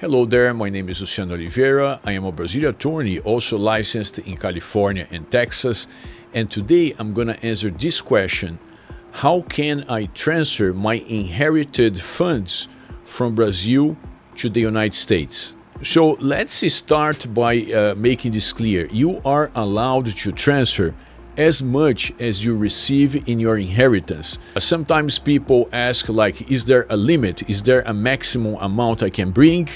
Hello there, my name is Luciano Oliveira. I am a Brazilian attorney, also licensed in California and Texas. And today I'm going to answer this question. How can I transfer my inherited funds from Brazil to the United States? So let's start by making this clear. You are allowed to transfer as much as you receive in your inheritance. Sometimes people ask, like, is there a limit? Is there a maximum amount I can bring?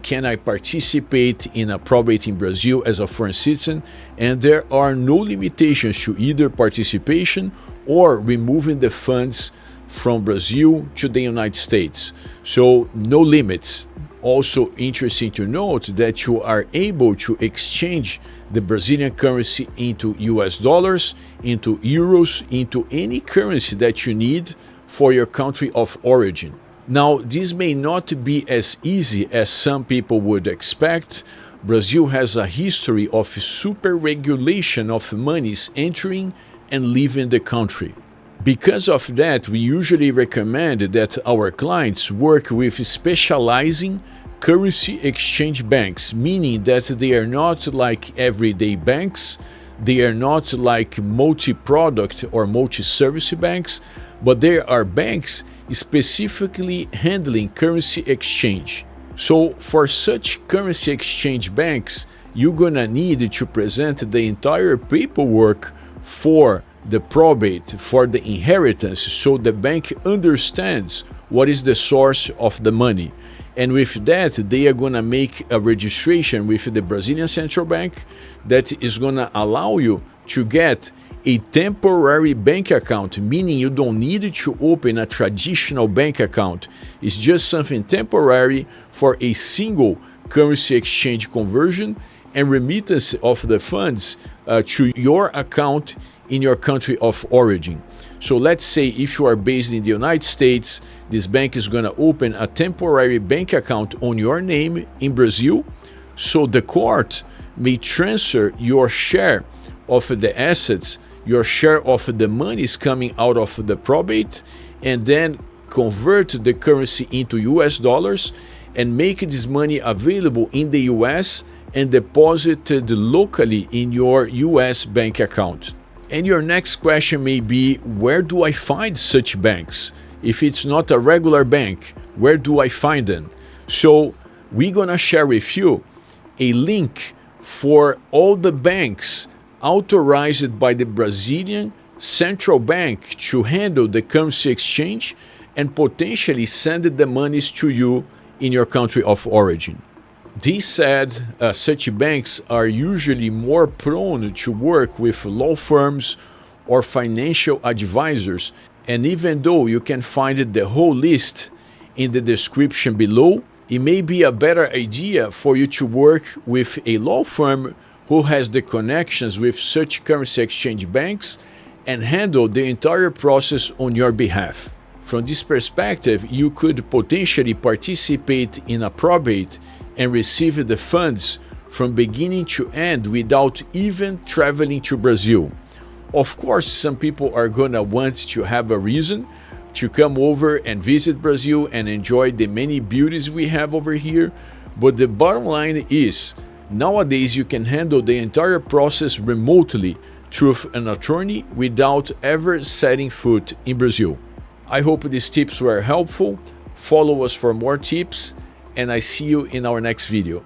Can I participate in a probate in Brazil as a foreign citizen? And there are no limitations to either participation or removing the funds from Brazil to the United States. So no limits. Also interesting to note that you are able to exchange the Brazilian currency into US dollars, into euros, into any currency that you need for your country of origin. Now, this may not be as easy as some people would expect. Brazil has a history of super regulation of monies entering and leaving the country. Because of that, we usually recommend that our clients work with specializing currency exchange banks, meaning that they are not like everyday banks, they are not like multi-product or multi-service banks, but they are banks specifically handling currency exchange. So for such currency exchange banks, you're gonna need to present the entire paperwork for the probate, for the inheritance, so the bank understands what is the source of the money. And with that, they are going to make a registration with the Brazilian Central Bank that is going to allow you to get a temporary bank account, meaning you don't need to open a traditional bank account. It's just something temporary for a single currency exchange conversion and remittance of the funds to your account in your country of origin. So let's say if you are based in the United States, this bank is going to open a temporary bank account on your name in Brazil, so the court may transfer your share of the assets, your share of the monies coming out of the probate, and then convert the currency into US dollars and make this money available in the US and deposited locally in your US bank account. And your next question may be, where do I find such banks? If it's not a regular bank, where do I find them? So we're gonna share with you a link for all the banks authorized by the Brazilian Central Bank to handle the currency exchange and potentially send the monies to you in your country of origin. This said, such banks are usually more prone to work with law firms or financial advisors, and even though you can find the whole list in the description below, it may be a better idea for you to work with a law firm who has the connections with such currency exchange banks and handle the entire process on your behalf. From this perspective, you could potentially participate in a probate and receive the funds from beginning to end without even traveling to Brazil. Of course, some people are gonna want to have a reason to come over and visit Brazil and enjoy the many beauties we have over here, but the bottom line is, nowadays you can handle the entire process remotely through an attorney without ever setting foot in Brazil. I hope these tips were helpful. Follow us for more tips, and I see you in our next video.